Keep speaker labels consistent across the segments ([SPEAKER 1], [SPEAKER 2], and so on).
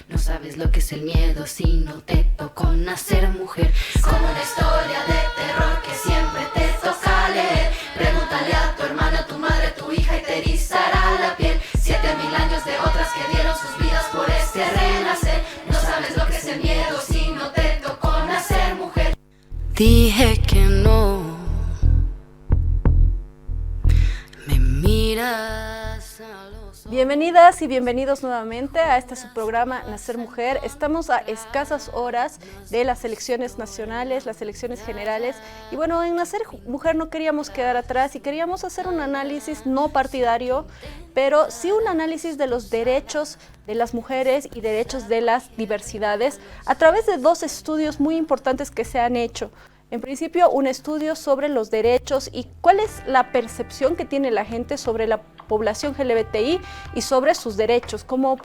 [SPEAKER 1] No sabes lo que es el miedo si no te tocó nacer mujer. Como una historia de terror que siempre te toca leer. Pregúntale a tu hermana, a tu madre, a tu hija y te erizará la piel. 7000 años de otras que dieron sus vidas por este renacer. No sabes lo que es el miedo si no te tocó nacer mujer. Dije que no. Me miras a los ojos.
[SPEAKER 2] Bienvenidas y bienvenidos nuevamente a este su programa Nacer Mujer. Estamos a escasas horas de las elecciones nacionales, las elecciones generales. Y bueno, en Nacer Mujer no queríamos quedar atrás y queríamos hacer un análisis no partidario, pero sí un análisis de los derechos de las mujeres y derechos de las diversidades a través de dos estudios muy importantes que se han hecho. En principio, un estudio sobre los derechos y cuál es la percepción que tiene la gente sobre la población LGBTI y sobre sus derechos, cómo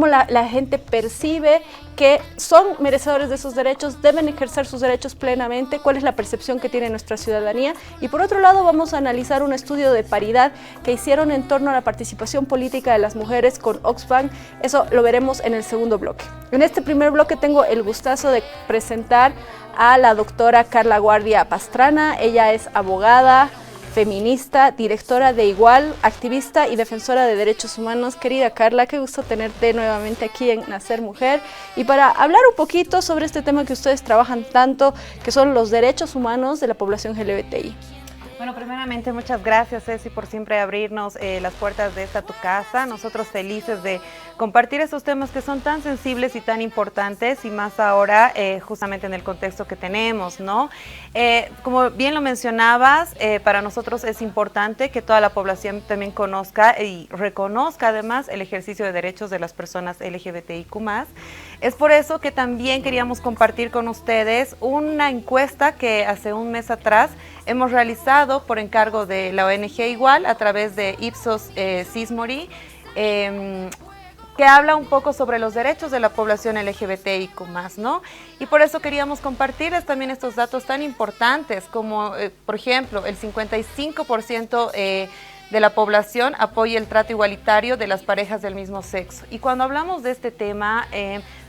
[SPEAKER 2] la gente percibe que son merecedores de esos derechos, deben ejercer sus derechos plenamente, cuál es la percepción que tiene nuestra ciudadanía. Y por otro lado, vamos a analizar un estudio de paridad que hicieron en torno a la participación política de las mujeres con Oxfam. Eso lo veremos en el segundo bloque. En este primer bloque tengo el gustazo de presentar a la doctora Carla Guardia Pastrana. Ella es abogada, feminista, directora de Igual, activista y defensora de derechos humanos. Querida Carla, qué gusto tenerte nuevamente aquí en Nacer Mujer. Y para hablar un poquito sobre este tema que ustedes trabajan tanto, que son los derechos humanos de la población LGBTI.
[SPEAKER 3] Bueno, primeramente muchas gracias, Ceci, por siempre abrirnos las puertas de esta tu casa. Nosotros felices de compartir estos temas que son tan sensibles y tan importantes, y más ahora justamente en el contexto que tenemos, ¿no? Como bien lo mencionabas, para nosotros es importante que toda la población también conozca y reconozca además el ejercicio de derechos de las personas LGBTIQ+. Es por eso que también queríamos compartir con ustedes una encuesta que hace un mes atrás hemos realizado por encargo de la ONG Igual a través de Ipsos Sismondi, que habla un poco sobre los derechos de la población LGBTIQ+, ¿no? Y por eso queríamos compartirles también estos datos tan importantes como, por ejemplo, el 55% de la población apoya el trato igualitario de las parejas del mismo sexo. Y cuando hablamos de este tema,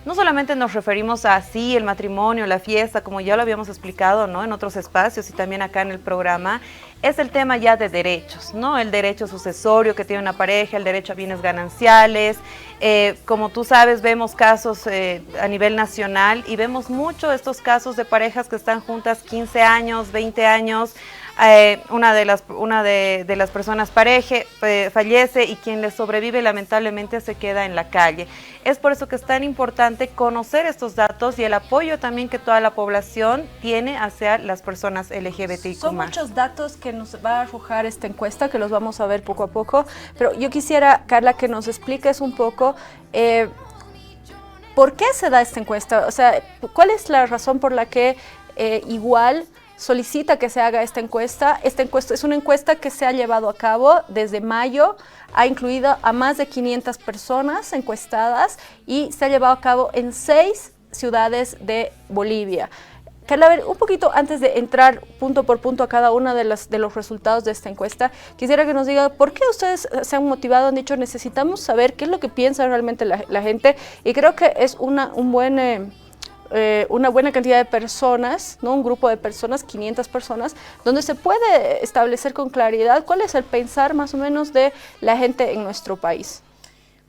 [SPEAKER 3] no solamente nos referimos a sí, el matrimonio, la fiesta, como ya lo habíamos explicado, ¿no?, en otros espacios y también acá en el programa, es el tema ya de derechos, ¿no? El derecho sucesorio que tiene una pareja, el derecho a bienes gananciales. Como tú sabes, vemos casos a nivel nacional y vemos mucho estos casos de parejas que están juntas 15 años, 20 años, una de las personas fallece y quien le sobrevive lamentablemente se queda en la calle. Es por eso que es tan importante conocer estos datos y el apoyo también que toda la población tiene hacia las personas LGBTIQ+.
[SPEAKER 2] Son muchos datos que nos va a arrojar esta encuesta, que los vamos a ver poco a poco, pero yo quisiera, Carla, que nos expliques un poco ¿por qué se da esta encuesta? O sea, ¿cuál es la razón por la que Igual solicita que se haga esta encuesta? Esta encuesta es una encuesta que se ha llevado a cabo desde mayo, ha incluido a más de 500 personas encuestadas y se ha llevado a cabo en 6 ciudades de Bolivia. Carla, a ver, un poquito antes de entrar punto por punto a cada uno de los resultados de esta encuesta, quisiera que nos diga por qué ustedes se han motivado, han dicho necesitamos saber qué es lo que piensa realmente la gente, y creo que es una buena cantidad de personas, ¿no? Un grupo de personas, 500 personas, donde se puede establecer con claridad cuál es el pensar más o menos de la gente en nuestro país.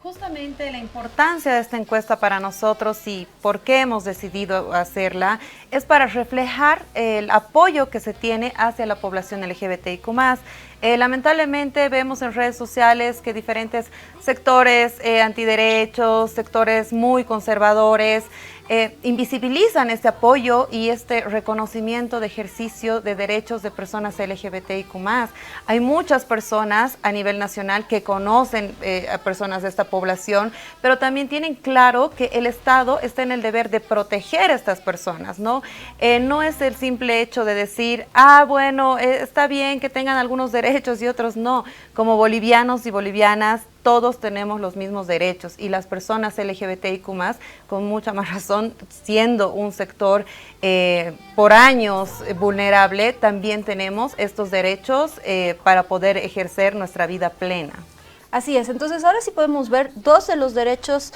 [SPEAKER 3] Justamente la importancia de esta encuesta para nosotros y por qué hemos decidido hacerla es para reflejar el apoyo que se tiene hacia la población LGBTIQ+. Lamentablemente vemos en redes sociales que diferentes sectores antiderechos, sectores muy conservadores, invisibilizan este apoyo y este reconocimiento de ejercicio de derechos de personas LGBTIQ+. Hay muchas personas a nivel nacional que conocen a personas de esta población, pero también tienen claro que el Estado está en el deber de proteger a estas personas, ¿no? No es el simple hecho de decir, bueno, está bien que tengan algunos derechos y otros no. Como bolivianos y bolivianas, todos tenemos los mismos derechos y las personas LGBTIQ+, con mucha más razón, siendo un sector por años vulnerable, también tenemos estos derechos para poder ejercer nuestra vida plena.
[SPEAKER 2] Así es, entonces ahora sí podemos ver dos datos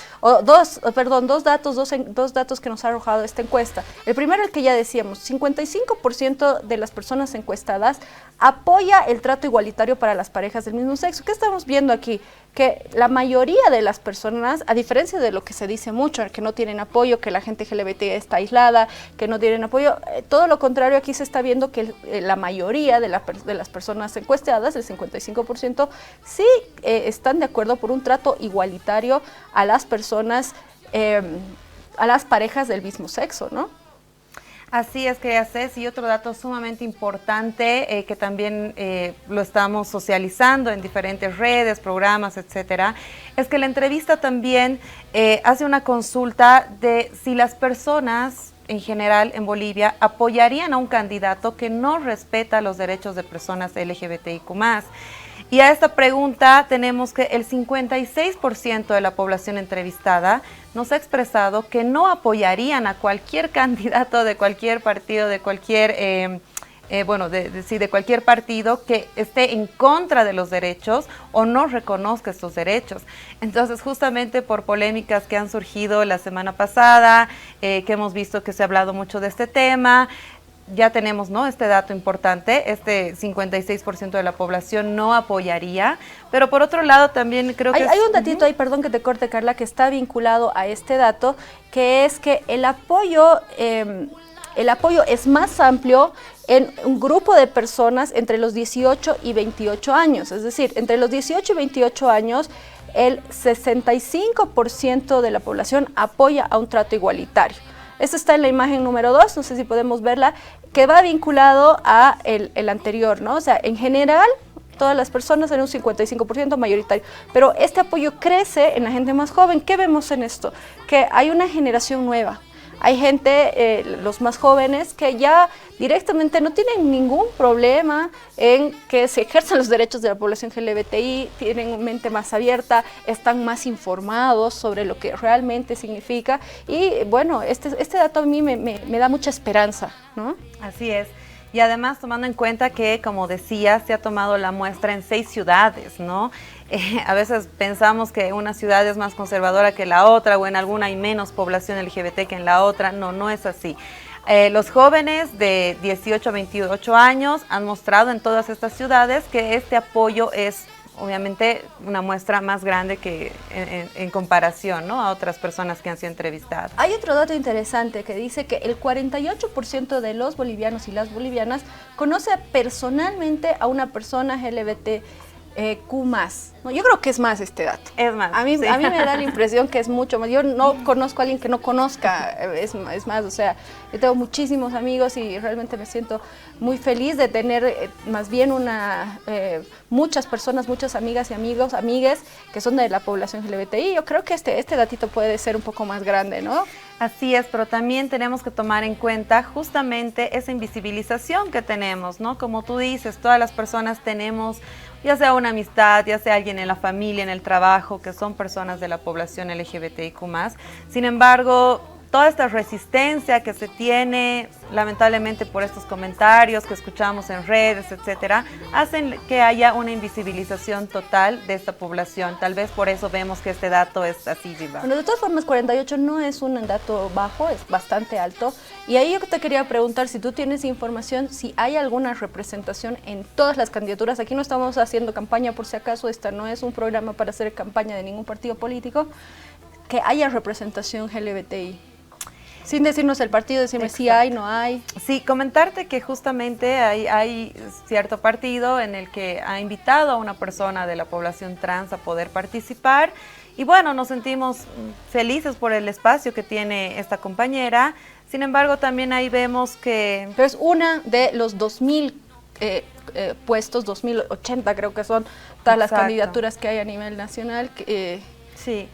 [SPEAKER 2] que nos ha arrojado esta encuesta. El primero, el que ya decíamos, 55% de las personas encuestadas apoya el trato igualitario para las parejas del mismo sexo. ¿Qué estamos viendo aquí? Que la mayoría de las personas, a diferencia de lo que se dice mucho, que no tienen apoyo, que la gente LGBT está aislada, que no tienen apoyo, todo lo contrario, aquí se está viendo que la mayoría de las personas encuestadas, el 55%, sí están de acuerdo por un trato igualitario a las personas, a las parejas del mismo sexo, ¿no?
[SPEAKER 3] Así es, querida Ceci, y otro dato sumamente importante que también lo estamos socializando en diferentes redes, programas, etcétera, es que la entrevista también hace una consulta de si las personas en general en Bolivia apoyarían a un candidato que no respeta los derechos de personas LGBTIQ+. Y a esta pregunta tenemos que el 56% de la población entrevistada nos ha expresado que no apoyarían a cualquier candidato de cualquier partido, de cualquier, de cualquier partido que esté en contra de los derechos o no reconozca estos derechos. Entonces, justamente por polémicas que han surgido la semana pasada, que hemos visto que se ha hablado mucho de este tema, ya tenemos, ¿no?, este dato importante, este 56% de la población no apoyaría, pero por otro lado también creo que...
[SPEAKER 2] Hay un datito ahí, perdón que te corte, Carla, que está vinculado a este dato, que es que el apoyo es más amplio en un grupo de personas entre los 18 y 28 años, es decir, entre los 18 y 28 años, el 65% de la población apoya a un trato igualitario. Esto está en la imagen número 2, no sé si podemos verla, que va vinculado a el anterior, ¿no? O sea, en general, todas las personas en un 55% mayoritario, pero este apoyo crece en la gente más joven. ¿Qué vemos en esto? Que hay una generación nueva. Hay gente, los más jóvenes, que ya directamente no tienen ningún problema en que se ejerzan los derechos de la población LGBTI, tienen mente más abierta, están más informados sobre lo que realmente significa. Y bueno, este dato a mí me da mucha esperanza, ¿no?
[SPEAKER 3] Así es. Y además tomando en cuenta que, como decías, se ha tomado la muestra en 6 ciudades, ¿no? A veces pensamos que una ciudad es más conservadora que la otra, o en alguna hay menos población LGBT que en la otra. No, no es así. Los jóvenes de 18 a 28 años han mostrado en todas estas ciudades que este apoyo es obviamente una muestra más grande que en comparación, ¿no?, a otras personas que han sido entrevistadas.
[SPEAKER 2] Hay otro dato interesante que dice que el 48% de los bolivianos y las bolivianas conoce personalmente a una persona LGBT Q+. No, yo creo que es más este dato.
[SPEAKER 3] Es más.
[SPEAKER 2] A mí,
[SPEAKER 3] sí.
[SPEAKER 2] a mí me da la impresión que es mucho más. Yo no conozco a alguien que no conozca, es más, o sea, yo tengo muchísimos amigos y realmente me siento muy feliz de tener más bien muchas personas, muchas amigas y amigues que son de la población LGBTI. Yo creo que este datito puede ser un poco más grande, ¿no?
[SPEAKER 3] Así es, pero también tenemos que tomar en cuenta justamente esa invisibilización que tenemos, ¿no? Como tú dices, todas las personas tenemos, ya sea una amistad, ya sea alguien en la familia, en el trabajo, que son personas de la población LGBTIQ+. Sin embargo, toda esta resistencia que se tiene, lamentablemente por estos comentarios que escuchamos en redes, etcétera, hacen que haya una invisibilización total de esta población. Tal vez por eso vemos que este dato es así viva.
[SPEAKER 2] Bueno, de todas formas, 48 no es un dato bajo, es bastante alto. Y ahí yo te quería preguntar si tú tienes información, si hay alguna representación en todas las candidaturas. Aquí no estamos haciendo campaña, por si acaso, esta no es un programa para hacer campaña de ningún partido político, que haya representación LGBTI. Sin decirnos el partido, decirme si hay, no hay.
[SPEAKER 3] Sí, comentarte que justamente hay cierto partido en el que ha invitado a una persona de la población trans a poder participar. Y bueno, nos sentimos felices por el espacio que tiene esta compañera. Sin embargo, también ahí vemos que...
[SPEAKER 2] Pero es una de los 2000 puestos, 2080 creo que son todas las candidaturas que hay a nivel nacional.
[SPEAKER 3] Sí,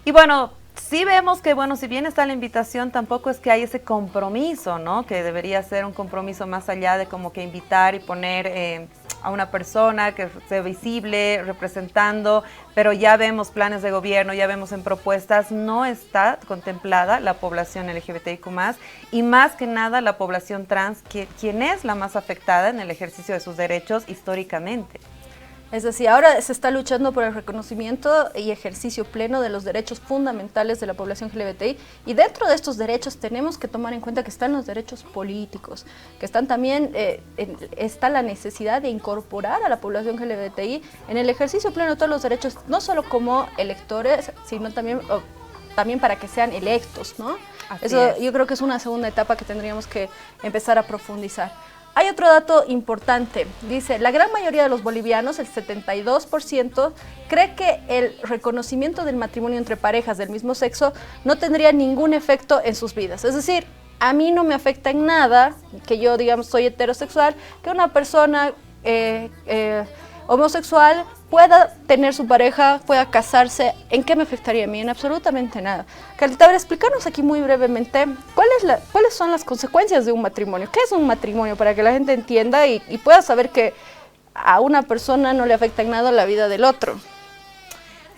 [SPEAKER 3] y bueno... Sí vemos que, bueno, si bien está la invitación, tampoco es que hay ese compromiso, ¿no? Que debería ser un compromiso más allá de como que invitar y poner a una persona que sea visible, representando, pero ya vemos planes de gobierno, ya vemos en propuestas, no está contemplada la población LGBTIQ+, y más que nada la población trans, quien es la más afectada en el ejercicio de sus derechos históricamente.
[SPEAKER 2] Es decir, ahora se está luchando por el reconocimiento y ejercicio pleno de los derechos fundamentales de la población LGBTI, y dentro de estos derechos tenemos que tomar en cuenta que están los derechos políticos, que están también, está la necesidad de incorporar a la población LGBTI en el ejercicio pleno de todos los derechos, no solo como electores, sino también para que sean electos, ¿no? Eso yo creo que es una segunda etapa que tendríamos que empezar a profundizar. Hay otro dato importante, dice, la gran mayoría de los bolivianos, el 72%, cree que el reconocimiento del matrimonio entre parejas del mismo sexo no tendría ningún efecto en sus vidas. Es decir, a mí no me afecta en nada, que yo, digamos, soy heterosexual, que una persona homosexual pueda tener su pareja, pueda casarse. ¿En qué me afectaría a mí? En absolutamente nada. Carlita, a ver, explícanos aquí muy brevemente cuáles son las consecuencias de un matrimonio. ¿Qué es un matrimonio? Para que la gente entienda y pueda saber que a una persona no le afecta en nada la vida del otro.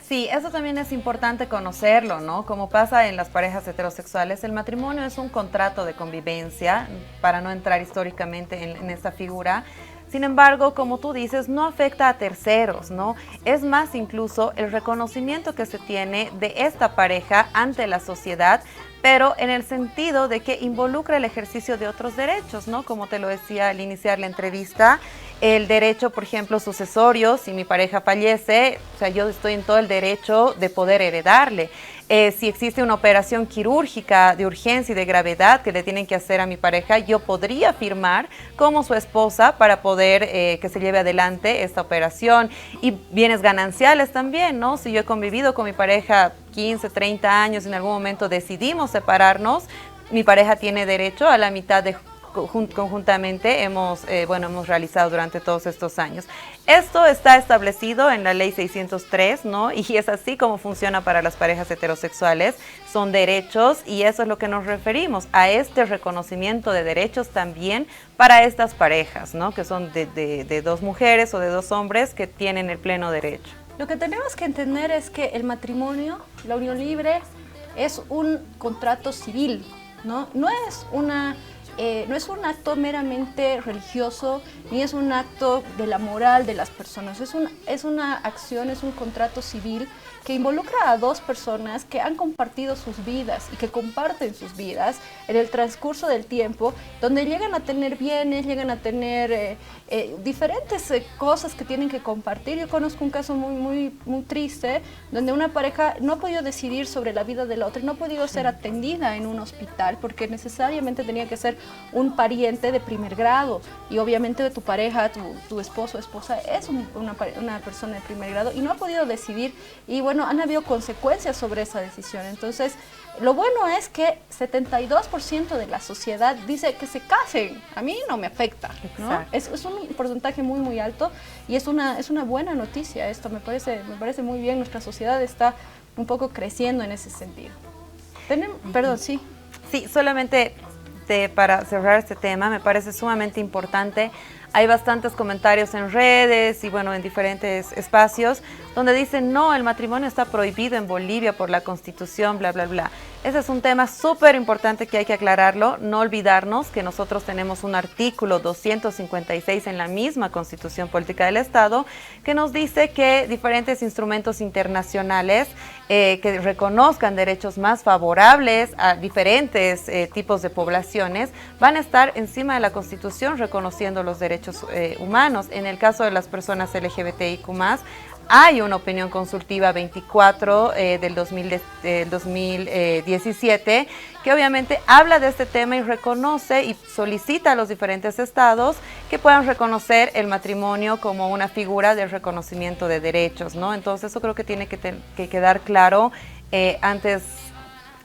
[SPEAKER 3] Sí, eso también es importante conocerlo, ¿no? Como pasa en las parejas heterosexuales, el matrimonio es un contrato de convivencia, para no entrar históricamente en esta figura. Sin embargo, como tú dices, no afecta a terceros, ¿no? Es más, incluso el reconocimiento que se tiene de esta pareja ante la sociedad, pero en el sentido de que involucra el ejercicio de otros derechos, ¿no? Como te lo decía al iniciar la entrevista, el derecho, por ejemplo, sucesorio, si mi pareja fallece, o sea, yo estoy en todo el derecho de poder heredarle. Si existe una operación quirúrgica de urgencia y de gravedad que le tienen que hacer a mi pareja, yo podría firmar como su esposa para poder que se lleve adelante esta operación. Y bienes gananciales también, ¿no? Si yo he convivido con mi pareja 15, 30 años, en algún momento decidimos separarnos, mi pareja tiene derecho a la mitad de conjuntamente hemos realizado durante todos estos años. Esto está establecido en la ley 603, ¿no? Y es así como funciona para las parejas heterosexuales. Son derechos y eso es lo que nos referimos, a este reconocimiento de derechos también para estas parejas, ¿no? Que son de dos mujeres o de dos hombres que tienen el pleno derecho.
[SPEAKER 2] Lo que tenemos que entender es que el matrimonio, la unión libre, es un contrato civil, ¿no? No es un acto meramente religioso, ni es un acto de la moral de las personas. Es una acción, es un contrato civil que involucra a dos personas que han compartido sus vidas y que comparten sus vidas en el transcurso del tiempo, donde llegan a tener bienes, llegan a tener diferentes cosas que tienen que compartir. Yo conozco un caso muy triste, donde una pareja no ha podido decidir sobre la vida de la otra, no ha podido ser atendida en un hospital, porque necesariamente tenía que ser un pariente de primer grado, y obviamente tu pareja, tu esposo o esposa es una persona de primer grado y no ha podido decidir, y bueno, han habido consecuencias sobre esa decisión. Entonces, lo bueno es que 72% de la sociedad dice que se casen. A mí no me afecta, ¿no? Es un porcentaje muy alto, y es una buena noticia esto. Me parece muy bien. Nuestra sociedad está un poco creciendo en ese sentido. Perdón, sí.
[SPEAKER 3] Sí, solamente para cerrar este tema, me parece sumamente importante. Hay bastantes comentarios en redes y bueno, en diferentes espacios donde dicen, no, el matrimonio está prohibido en Bolivia por la Constitución, bla, bla, bla. Ese es un tema súper importante que hay que aclararlo, no olvidarnos que nosotros tenemos un artículo 256 en la misma Constitución Política del Estado que nos dice que diferentes instrumentos internacionales que reconozcan derechos más favorables a diferentes tipos de poblaciones van a estar encima de la Constitución reconociendo los derechos humanos. En el caso de las personas LGBTIQ+, hay una opinión consultiva 24 del 2017 que obviamente habla de este tema y reconoce y solicita a los diferentes estados que puedan reconocer el matrimonio como una figura de reconocimiento de derechos, ¿no? Entonces eso creo que tiene que quedar claro antes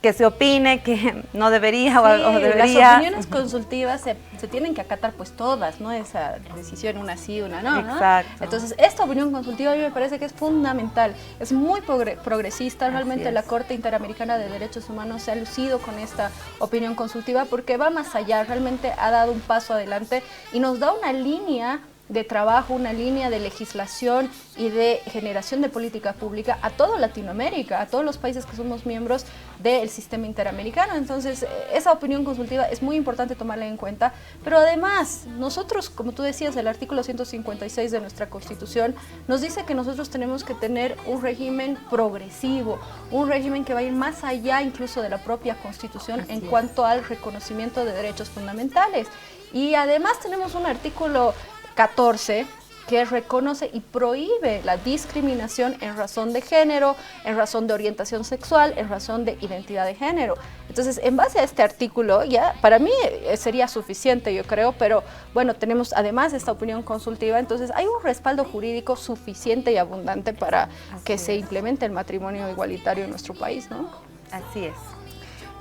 [SPEAKER 3] que se opine que no debería o debería.
[SPEAKER 2] Las opiniones consultivas se tienen que acatar pues todas, ¿no? Esa decisión, una sí, una no, ¿no?
[SPEAKER 3] Exacto.
[SPEAKER 2] Entonces, esta opinión consultiva a mí me parece que es fundamental, es muy progresista. Realmente la Corte Interamericana de Derechos Humanos se ha lucido con esta opinión consultiva porque va más allá, realmente ha dado un paso adelante y nos da una línea de trabajo, una línea de legislación y de generación de política pública a toda Latinoamérica, a todos los países que somos miembros del sistema interamericano. Entonces, esa opinión consultiva es muy importante tomarla en cuenta, pero además, nosotros, como tú decías, el artículo 156 de nuestra Constitución nos dice que nosotros tenemos que tener un régimen progresivo, un régimen que va a ir más allá incluso de la propia Constitución en cuanto al reconocimiento de derechos fundamentales. Y además tenemos un artículo 14 que reconoce y prohíbe la discriminación en razón de género, en razón de orientación sexual, en razón de identidad de género. Entonces, en base a este artículo, ya para mí sería suficiente, yo creo, pero bueno, tenemos además esta opinión consultiva, entonces hay un respaldo jurídico suficiente y abundante para que se implemente el matrimonio igualitario en nuestro país, ¿no?
[SPEAKER 3] Así es.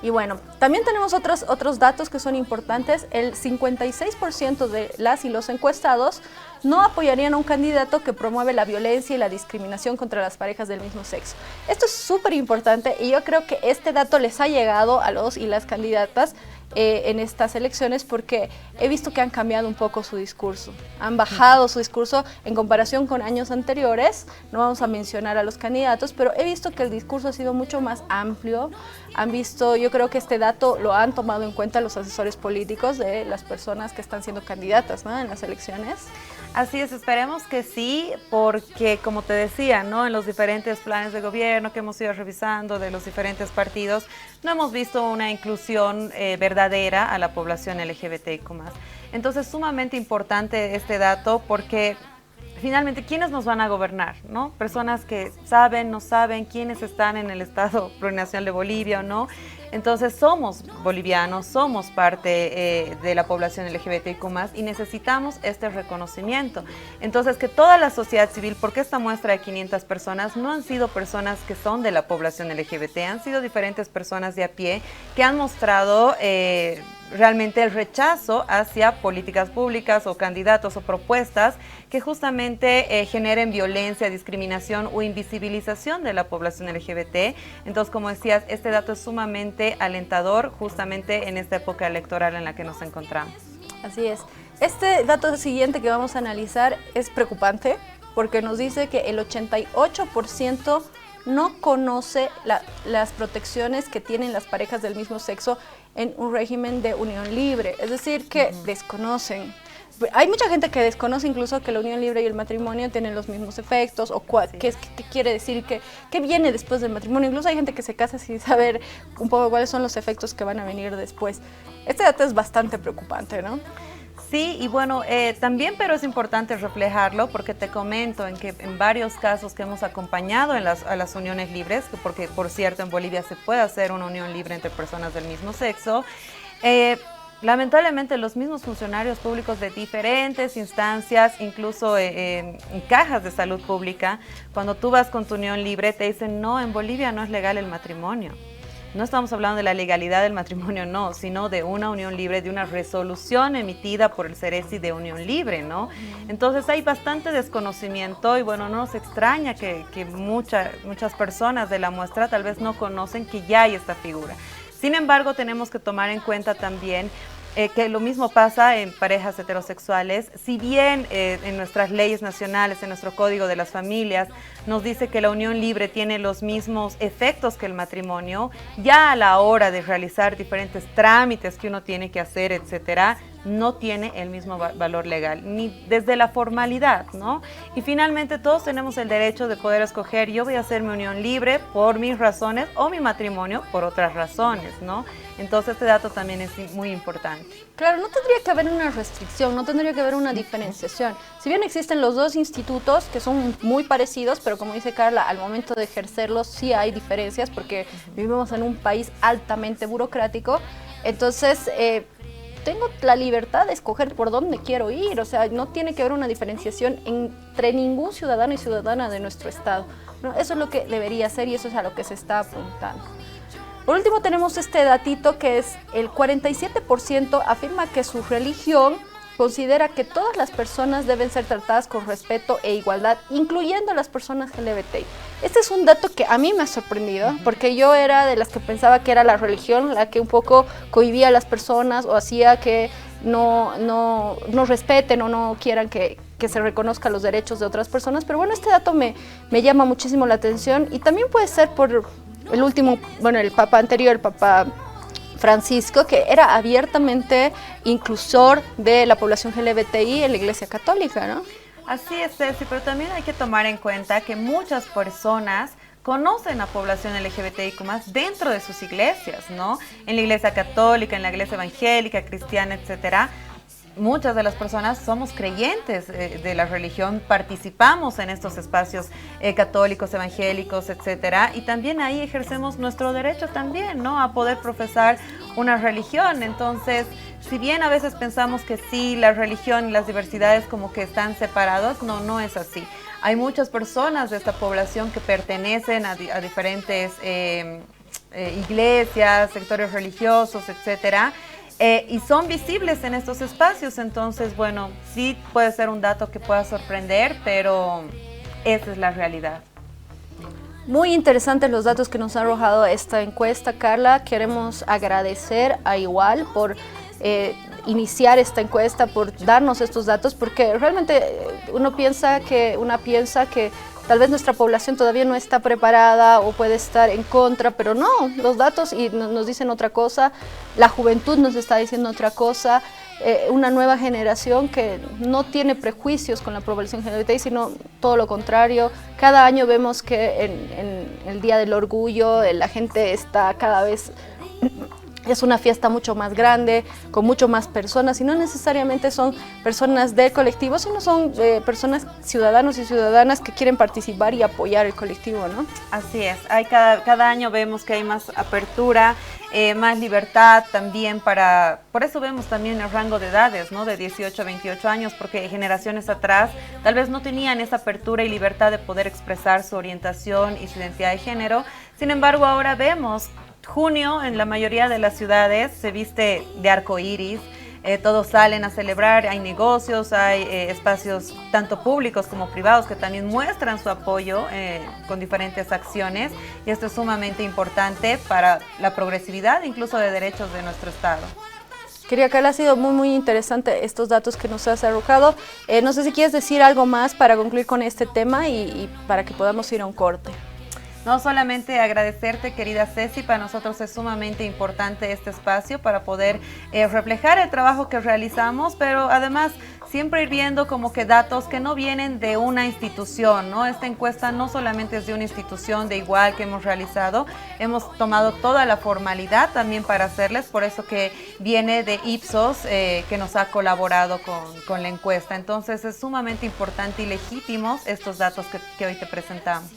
[SPEAKER 2] Y bueno, también tenemos otros datos que son importantes. El 56% de las y los encuestados no apoyarían a un candidato que promueve la violencia y la discriminación contra las parejas del mismo sexo. Esto es súper importante y yo creo que este dato les ha llegado a los y las candidatas en estas elecciones porque he visto que han cambiado un poco su discurso, han bajado su discurso en comparación con años anteriores. No vamos a mencionar a los candidatos, pero he visto que el discurso ha sido mucho más amplio. Han visto, yo creo que este dato lo han tomado en cuenta los asesores políticos de las personas que están siendo candidatas, ¿no?, en las elecciones.
[SPEAKER 3] Así es, esperemos que sí, porque como te decía, ¿no?, en los diferentes planes de gobierno que hemos ido revisando de los diferentes partidos, no hemos visto una inclusión verdadera a la población LGBTIQ+. Entonces, sumamente importante este dato porque finalmente, ¿quiénes nos van a gobernar, no? Personas que saben, no saben, quiénes están en el Estado Plurinacional de Bolivia o no. Entonces, somos bolivianos, somos parte de la población LGBTIQ+, y necesitamos este reconocimiento. Entonces, que toda la sociedad civil, porque esta muestra de 500 personas no han sido personas que son de la población LGBT, han sido diferentes personas de a pie que han mostrado realmente el rechazo hacia políticas públicas o candidatos o propuestas que justamente generen violencia, discriminación o invisibilización de la población LGBT. Entonces, como decías, este dato es sumamente alentador justamente en esta época electoral en la que nos encontramos.
[SPEAKER 2] Así es. Este dato siguiente que vamos a analizar es preocupante porque nos dice que el 88% no conoce las protecciones que tienen las parejas del mismo sexo en un régimen de unión libre, es decir, que desconocen. Hay mucha gente que desconoce incluso que la unión libre y el matrimonio tienen los mismos efectos o qué quiere decir, qué viene después del matrimonio. Incluso hay gente que se casa sin saber un poco cuáles son los efectos que van a venir después. Este dato es bastante preocupante, ¿no?
[SPEAKER 3] Sí, y bueno, también, pero es importante reflejarlo porque te comento en que en varios casos que hemos acompañado a las uniones libres, porque por cierto en Bolivia se puede hacer una unión libre entre personas del mismo sexo, lamentablemente los mismos funcionarios públicos de diferentes instancias, incluso en cajas de salud pública, cuando tú vas con tu unión libre te dicen no, en Bolivia no es legal el matrimonio. No estamos hablando de la legalidad del matrimonio, no, sino de una unión libre, de una resolución emitida por el Ceresi de unión libre, ¿no? Entonces hay bastante desconocimiento y bueno, no nos extraña que muchas personas de la muestra tal vez no conocen que ya hay esta figura. Sin embargo, tenemos que tomar en cuenta también que lo mismo pasa en parejas heterosexuales. Si bien en nuestras leyes nacionales, en nuestro Código de las Familias, nos dice que la unión libre tiene los mismos efectos que el matrimonio, ya a la hora de realizar diferentes trámites que uno tiene que hacer, etcétera, no tiene el mismo valor legal, ni desde la formalidad, ¿no? Y finalmente todos tenemos el derecho de poder escoger, yo voy a hacer mi unión libre por mis razones o mi matrimonio por otras razones, ¿no? Entonces este dato también es muy importante.
[SPEAKER 2] Claro, no tendría que haber una restricción, no tendría que haber una diferenciación. Si bien existen los dos institutos que son muy parecidos, pero como dice Carla, al momento de ejercerlos sí hay diferencias porque vivimos en un país altamente burocrático, entonces tengo la libertad de escoger por dónde quiero ir, o sea, no tiene que haber una diferenciación entre ningún ciudadano y ciudadana de nuestro estado, ¿no? Eso es lo que debería ser y eso es a lo que se está apuntando. Por último tenemos este datito que es el 47% afirma que su religión considera que todas las personas deben ser tratadas con respeto e igualdad, incluyendo las personas LGBT. Este es un dato que a mí me ha sorprendido, porque yo era de las que pensaba que era la religión la que un poco cohibía a las personas o hacía que no respeten o no quieran que que se reconozcan los derechos de otras personas, pero bueno, este dato me llama muchísimo la atención y también puede ser por el último, bueno, el Papa anterior, el Papa Francisco, que era abiertamente inclusor de la población LGBTI en la Iglesia Católica, ¿no?
[SPEAKER 3] Así es, Ceci, pero también hay que tomar en cuenta que muchas personas conocen a población LGBTIQ+ dentro de sus iglesias, ¿no? En la Iglesia Católica, en la Iglesia Evangélica, Cristiana, etcétera. Muchas de las personas somos creyentes de la religión, participamos en estos espacios católicos, evangélicos, etcétera, y también ahí ejercemos nuestro derecho también, ¿no? A poder profesar una religión. Entonces, si bien a veces pensamos que sí, la religión y las diversidades como que están separados, no es así. Hay muchas personas de esta población que pertenecen a diferentes iglesias, sectores religiosos, etcétera, y son visibles en estos espacios. Entonces, bueno, sí puede ser un dato que pueda sorprender, pero esa es la realidad.
[SPEAKER 2] Muy interesantes los datos que nos ha arrojado esta encuesta, Carla. Queremos agradecer a Igual por iniciar esta encuesta, por darnos estos datos, porque realmente una piensa que tal vez nuestra población todavía no está preparada o puede estar en contra, pero no, los datos nos dicen otra cosa, la juventud nos está diciendo otra cosa, una nueva generación que no tiene prejuicios con la población LGBTI, sino todo lo contrario. Cada año vemos que en el Día del Orgullo la gente está cada vez... Es una fiesta mucho más grande, con mucho más personas, y no necesariamente son personas del colectivo, sino son personas, ciudadanos y ciudadanas que quieren participar y apoyar el colectivo, ¿no?
[SPEAKER 3] Así es, cada año vemos que hay más apertura, más libertad también por eso vemos también el rango de edades, ¿no? De 18 a 28 años, porque generaciones atrás tal vez no tenían esa apertura y libertad de poder expresar su orientación y su identidad de género. Sin embargo, ahora vemos junio en la mayoría de las ciudades se viste de arco iris, todos salen a celebrar, hay negocios, hay espacios tanto públicos como privados que también muestran su apoyo con diferentes acciones, y esto es sumamente importante para la progresividad incluso de derechos de nuestro Estado.
[SPEAKER 2] Querida Carla, ha sido muy interesante estos datos que nos has arrojado. No sé si quieres decir algo más para concluir con este tema y para que podamos ir a un corte.
[SPEAKER 3] No solamente agradecerte, querida Ceci, para nosotros es sumamente importante este espacio para poder reflejar el trabajo que realizamos, pero además siempre ir viendo como que datos que no vienen de una institución, ¿no? Esta encuesta no solamente es de una institución de Igual que hemos realizado, hemos tomado toda la formalidad también para hacerles, por eso que viene de Ipsos, que nos ha colaborado con la encuesta. Entonces es sumamente importante y legítimos estos datos que hoy te presentamos.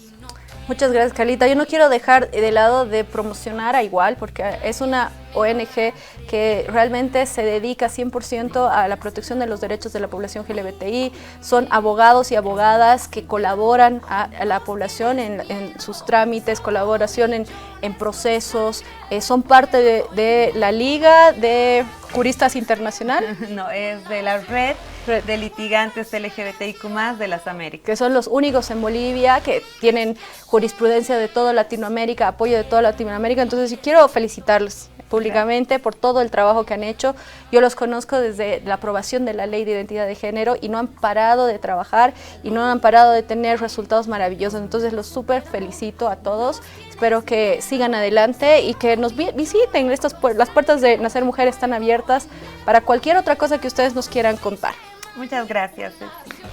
[SPEAKER 2] Muchas gracias, Carlita. Yo no quiero dejar de lado de promocionar a Igual, porque es una ONG que realmente se dedica 100% a la protección de los derechos de la población LGBTI. Son abogados y abogadas que colaboran a la población en sus trámites, colaboración en procesos. Son parte de la Liga de Juristas Internacional.
[SPEAKER 3] No, es de la Red de Litigantes LGBTIQ+ de las Américas.
[SPEAKER 2] Que son los únicos en Bolivia que tienen jurisprudencia de toda Latinoamérica, apoyo de toda Latinoamérica. Entonces, sí quiero felicitarlos públicamente por todo el trabajo que han hecho. Yo los conozco desde la aprobación de la Ley de Identidad de Género y no han parado de trabajar y no han parado de tener resultados maravillosos. Entonces los súper felicito a todos. Espero que sigan adelante y que nos visiten. Las puertas de Nacer Mujer están abiertas para cualquier otra cosa que ustedes nos quieran contar.
[SPEAKER 3] Muchas gracias.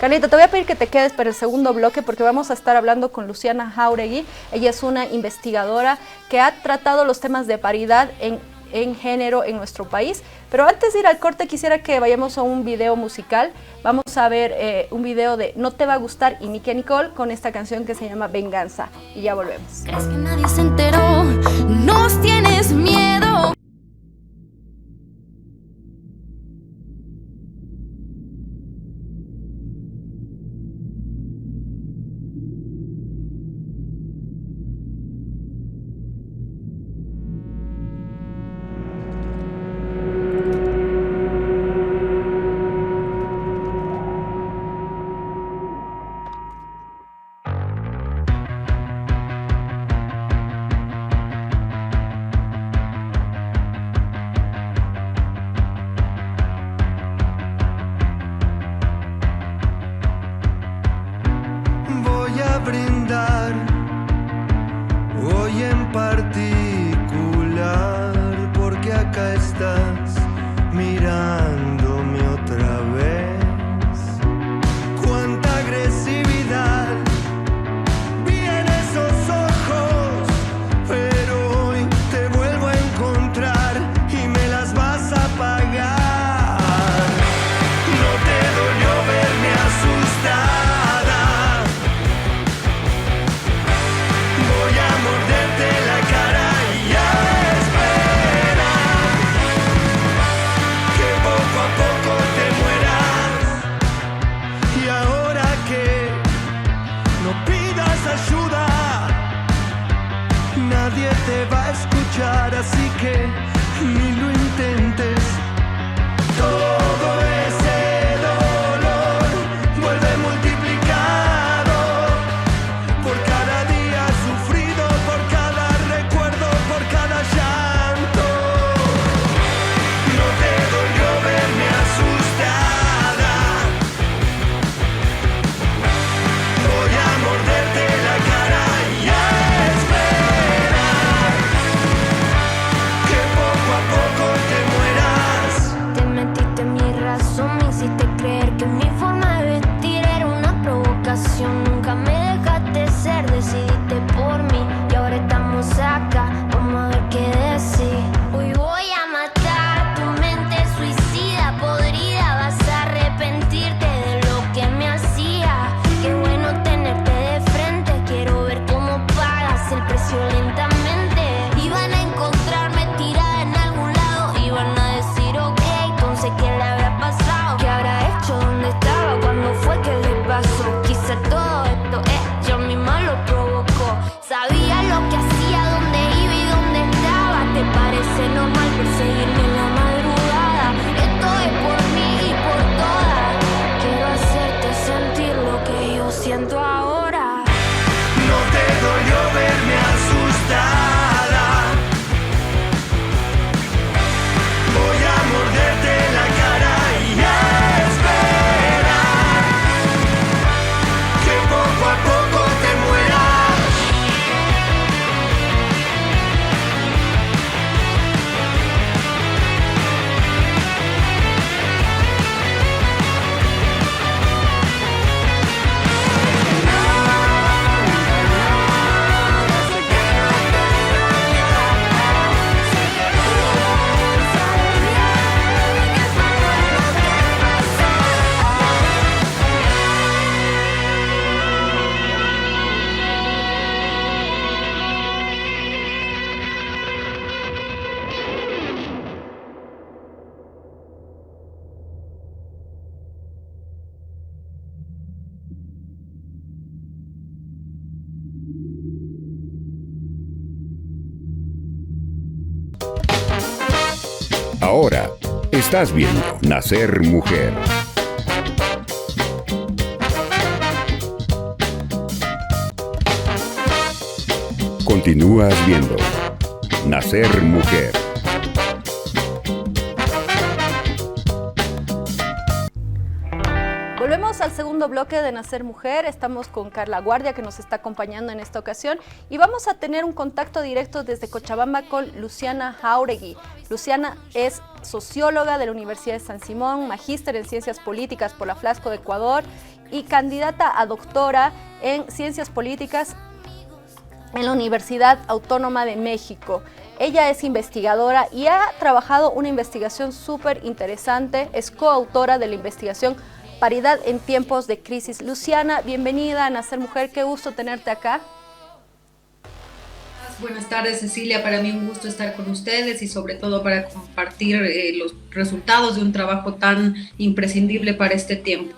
[SPEAKER 2] Carlita, te voy a pedir que te quedes para el segundo bloque porque vamos a estar hablando con Luciana Jauregui. Ella es una investigadora que ha tratado los temas de paridad en género en nuestro país. Pero antes de ir al corte quisiera que vayamos a un video musical. Vamos a ver un video de No te va a gustar y Nicki Nicole con esta canción que se llama Venganza. Y ya volvemos.
[SPEAKER 1] ¿Crees que nadie se enteró? Nos tienes miedo.
[SPEAKER 4] estás mirándome otra vez. Cuánta agresividad vi en esos ojos, pero hoy te vuelvo a encontrar y me las vas a pagar. No te dolió verme asustada. Voy a morderte la cara y a esperar que poco a poco te mueras. Y ahora que no pidas ayuda, nadie te va a escuchar, así que ni lo intentes. Todo ese dolor vuelve multiplicado por cada día sufrido, por cada recuerdo, por cada llanto. No te dolió verme asustada. Voy a morderte la cara y a esperar que poco a poco te mueras.
[SPEAKER 5] Te metiste en mi razón, me hiciste creer que mi forma de vestir era una provocación. Nunca me dejaste ser, decidiste por mí y ahora estamos acá, vamos a ver qué decís. Hoy voy a matar tu mente suicida, podrida, vas a arrepentirte de lo que me hacía. Qué bueno tenerte de frente, quiero ver cómo pagas el precio lentamente. Iban a encontrarme tirada en algún lado, iban a decir ok, entonces ¿qué le habrá pasado? ¿Qué habrá hecho? ¿Dónde estaba? ¿Cuándo fue que le pasó? Quizá todo esto ella misma lo provocó. Sabía lo que hacía, dónde iba y dónde estaba. ¿Te parece normal perseguirme en la madrugada? Esto es por mí y por todas. Quiero hacerte sentir lo que yo siento ahora.
[SPEAKER 4] No te dolió verme asustada. Voy a morderte la cara y a esperar que poco a poco te mueras.
[SPEAKER 6] Ahora estás viendo Nacer Mujer. Continúas viendo Nacer Mujer.
[SPEAKER 2] Volvemos al segundo bloque de Nacer Mujer. Estamos con Carla Guardia, que nos está acompañando en esta ocasión, y vamos a tener un contacto directo desde Cochabamba con Luciana Jáuregui. Luciana es socióloga de la Universidad de San Simón, magíster en Ciencias Políticas por la Flasco de Ecuador y candidata a doctora en Ciencias Políticas en la Universidad Autónoma de México. Ella es investigadora y ha trabajado una investigación súper interesante. Es coautora de la investigación Paridad en tiempos de crisis. Luciana, bienvenida a Nacer Mujer, qué gusto tenerte acá.
[SPEAKER 7] Buenas tardes, Cecilia, para mí un gusto estar con ustedes y sobre todo para compartir los resultados de un trabajo tan imprescindible para este tiempo.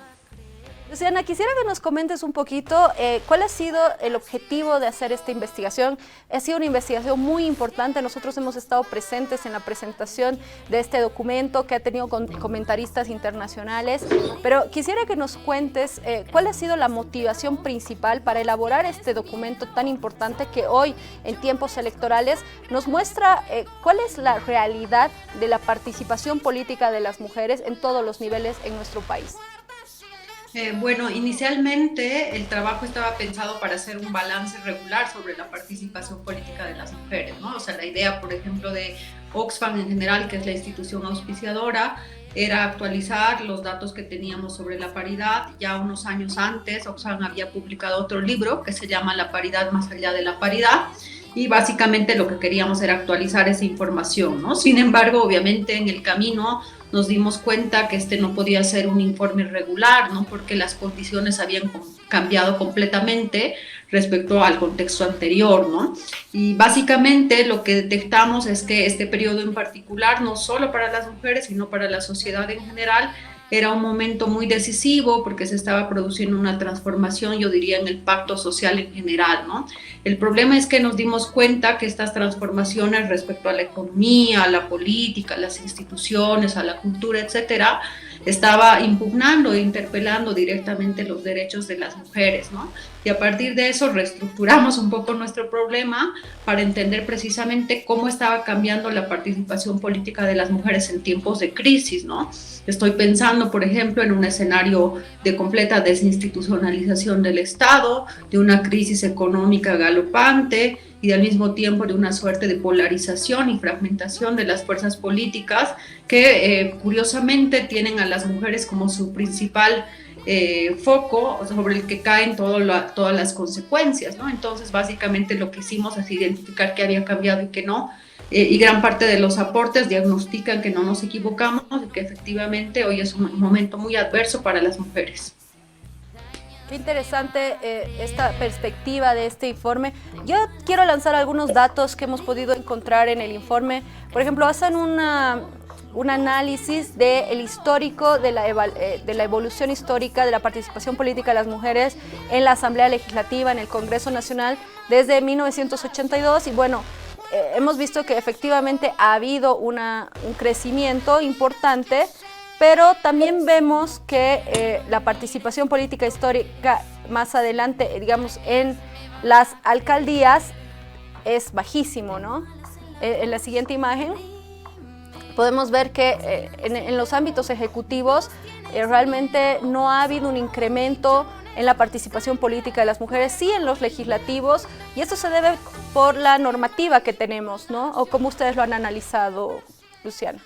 [SPEAKER 2] Luciana, quisiera que nos comentes un poquito cuál ha sido el objetivo de hacer esta investigación. Ha sido una investigación muy importante. Nosotros hemos estado presentes en la presentación de este documento que ha tenido comentaristas internacionales, pero quisiera que nos cuentes cuál ha sido la motivación principal para elaborar este documento tan importante que hoy, en tiempos electorales, nos muestra cuál es la realidad de la participación política de las mujeres en todos los niveles en nuestro país.
[SPEAKER 7] Bueno, inicialmente el trabajo estaba pensado para hacer un balance regular sobre la participación política de las mujeres, ¿no? O sea, la idea, por ejemplo, de Oxfam en general, que es la institución auspiciadora, era actualizar los datos que teníamos sobre la paridad. Ya unos años antes, Oxfam había publicado otro libro que se llama La paridad más allá de la paridad, y básicamente lo que queríamos era actualizar esa información, ¿no? Sin embargo, obviamente en el camino nos dimos cuenta que este no podía ser un informe regular, ¿no? Porque las condiciones habían cambiado completamente respecto al contexto anterior, ¿no? Y básicamente lo que detectamos es que este periodo en particular, no solo para las mujeres, sino para la sociedad en general, era un momento muy decisivo porque se estaba produciendo una transformación, yo diría, en el pacto social en general, ¿no? El problema es que nos dimos cuenta que estas transformaciones respecto a la economía, a la política, a las instituciones, a la cultura, etcétera, estaba impugnando e interpelando directamente los derechos de las mujeres, ¿no? Y a partir de eso reestructuramos un poco nuestro problema para entender precisamente cómo estaba cambiando la participación política de las mujeres en tiempos de crisis, ¿no? Estoy pensando, por ejemplo, en un escenario de completa desinstitucionalización del Estado, de una crisis económica galopante y al mismo tiempo de una suerte de polarización y fragmentación de las fuerzas políticas que curiosamente tienen a las mujeres como su principal foco sobre el que caen todas las consecuencias, ¿no? Entonces, básicamente lo que hicimos es identificar qué había cambiado y qué no, y gran parte de los aportes diagnostican que no nos equivocamos y que efectivamente hoy es un momento muy adverso para las mujeres.
[SPEAKER 2] Qué interesante esta perspectiva de este informe. Yo quiero lanzar algunos datos que hemos podido encontrar en el informe. Por ejemplo, hacen un análisis del histórico, de la evolución histórica de la participación política de las mujeres en la Asamblea Legislativa, en el Congreso Nacional, desde 1982. Y bueno, hemos visto que efectivamente ha habido un crecimiento importante, pero también vemos que la participación política histórica más adelante, digamos, en las alcaldías es bajísimo, ¿no? En la siguiente imagen podemos ver que en los ámbitos ejecutivos realmente no ha habido un incremento en la participación política de las mujeres, sí en los legislativos, y esto se debe por la normativa que tenemos, ¿no? ¿O cómo ustedes lo han analizado, Luciana?